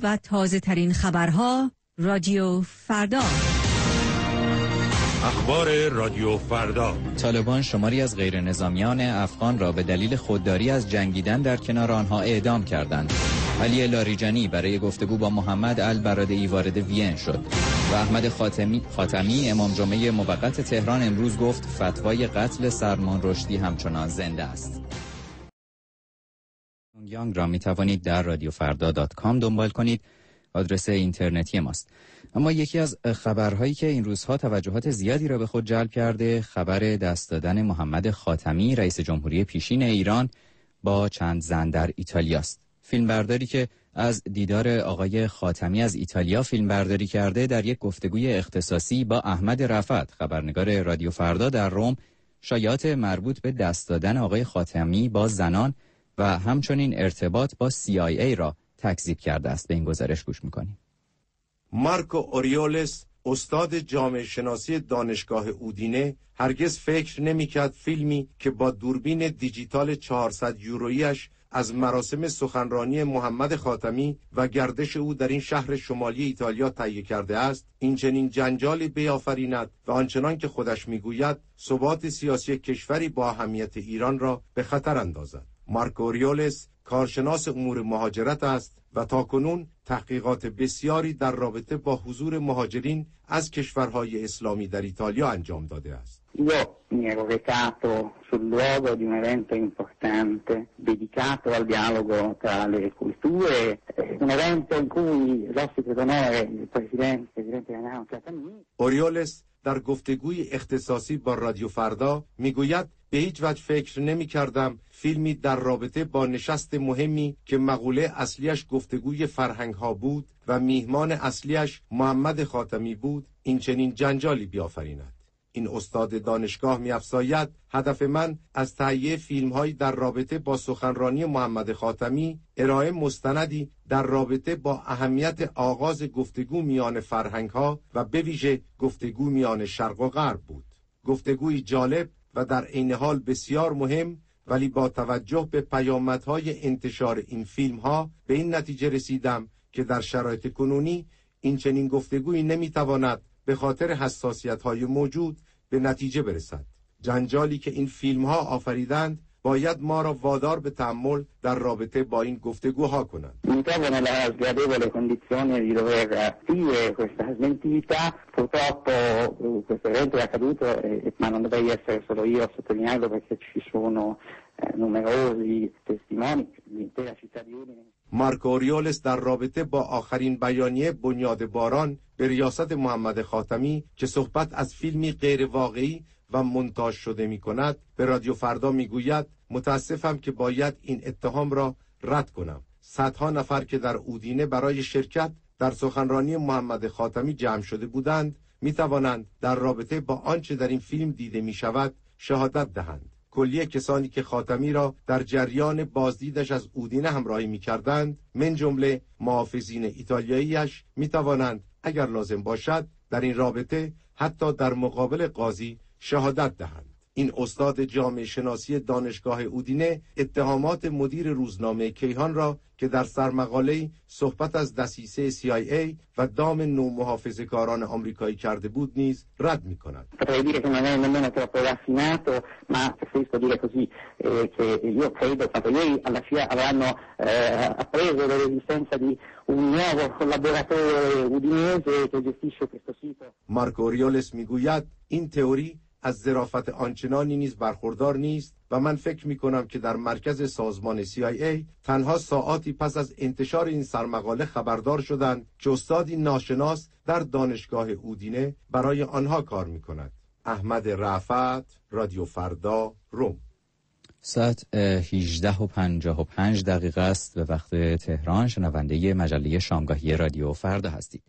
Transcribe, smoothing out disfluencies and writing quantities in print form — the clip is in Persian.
و تازه ترین خبرها رادیو فردا. اخبار رادیو فردا. طالبان شماری از غیر نظامیان افغان را به دلیل خودداری از جنگیدن در کنار آنها اعدام کردند. علی لاریجانی برای گفتگو با محمد البرادعی وارد وین شد و احمد خاتمی امام جمعه موقت تهران امروز گفت فتوای قتل سلمان رشدی همچنان زنده است. یانگ را می توانید در radiofrda.com دنبال کنید، آدرس اینترنتی ماست. اما یکی از خبرهایی که این روزها توجهات زیادی را به خود جلب کرده، خبر دست دادن محمد خاتمی رئیس جمهوری پیشین ایران با چند زن در ایتالیا است. فیلمبرداری که از دیدار آقای خاتمی از ایتالیا فیلمبرداری کرده، در یک گفتگوی اختصاصی با احمد رفعت خبرنگار رادیو فردا در روم، شایعات مربوط به دست دادن آقای خاتمی با زنان و همچنین ارتباط با CIA را تکذیب کرده است. به این گزارش گوش می‌کنیم. مارکو اوریولس، استاد جامعه شناسی دانشگاه اودینه، هرگز فکر نمی‌کرد فیلمی که با دوربین دیجیتال 400 یورویی‌اش از مراسم سخنرانی محمد خاتمی و گردش او در این شهر شمالی ایتالیا تهیه کرده است، این چنین جنجالی بیافریند و آنچنان که خودش میگوید ثبات سیاسی کشوری با اهمیت ایران را به خطر اندازد. مارکو اوریولس کارشناس امور مهاجرت است و تاکنون تحقیقات بسیاری در رابطه با حضور مهاجرین از کشورهای اسلامی در ایتالیا انجام داده است. Io mi ero recato sul luogo di un evento importante dedicato al dialogo tra le culture, un evento in cui l'ospite d'onore, il presidente Renato Khatami. اوریولس در گفتگوی اختصاصی با رادیو فردا میگوید به هیچ وجه فکر نمی کردم فیلمی در رابطه با نشست مهمی که مقوله اصلیش گفتگوی فرهنگ ها بود و میهمان اصلیش محمد خاتمی بود این چنین جنجالی بیافریند. این استاد دانشگاه می‌افزاید هدف من از تهیه فیلم‌هایی در رابطه با سخنرانی محمد خاتمی ارائه مستندی در رابطه با اهمیت آغاز گفتگو میان فرهنگ‌ها و به ویژه گفتگو میان شرق و غرب بود. گفتگوی جالب و در عین حال بسیار مهم، ولی با توجه به پیامدهای انتشار این فیلم‌ها به این نتیجه رسیدم که در شرایط کنونی این چنین گفتگویی نمی‌تواند به خاطر حساسیت‌های موجود به نتیجه برسد. جنجالی که این فیلم‌ها آفریدند باید ما را وادار به تأمل در رابطه با این گفتگوها کنند. Mi trovo nella sgradevole condizione di dover dire questa smentita. Purtroppo questo evento è accaduto, ma non dovrei essere solo io a sottolinearlo perché ci sono numerosi testimoni, l'intera città di Udine. مارکو اوریولس در رابطه با آخرین بیانیه بنیاد باران به ریاست محمد خاتمی که صحبت از فیلمی غیر واقعی و مونتاژ شده می کند به رادیو فردا می گوید متاسفم که باید این اتهام را رد کنم. صدها نفر که در اودینه برای شرکت در سخنرانی محمد خاتمی جمع شده بودند می توانند در رابطه با آنچه در این فیلم دیده می شود شهادت دهند. کلیه کسانی که خاتمی را در جریان بازدیدش از اودینه همراهی می‌کردند، من جمله محافظین ایتالیایی‌اش می‌توانند اگر لازم باشد در این رابطه حتی در مقابل قاضی شهادت دهند. این استاد جامعه شناسی دانشگاه اودینه اتهامات مدیر روزنامه کیهان را که در سرمقاله‌ای صحبت از دسیسه CIA و دام نومحافظه‌کاران آمریکایی کرده بود نیز رد می‌کند. Potrei dire che non è nemmeno troppo raffinato, ma preferisco dire così che io credo che ieri alla CIA avranno appreso dell'esistenza di un nuovo collaboratore udinese che gestisce questo sito. مارکو اوریولس میگوید این تئوری از ظرافت آنچنانی نیز برخوردار نیست و من فکر می کنم که در مرکز سازمان CIA تنها ساعاتی پس از انتشار این سرمقاله خبردار شدند که استادی ناشناس در دانشگاه اودینه برای آنها کار می کند. احمد رفعت، رادیو فردا، روم. ساعت 18:55 است به وقت تهران. شنونده مجله شامگاهی رادیو فردا هستید.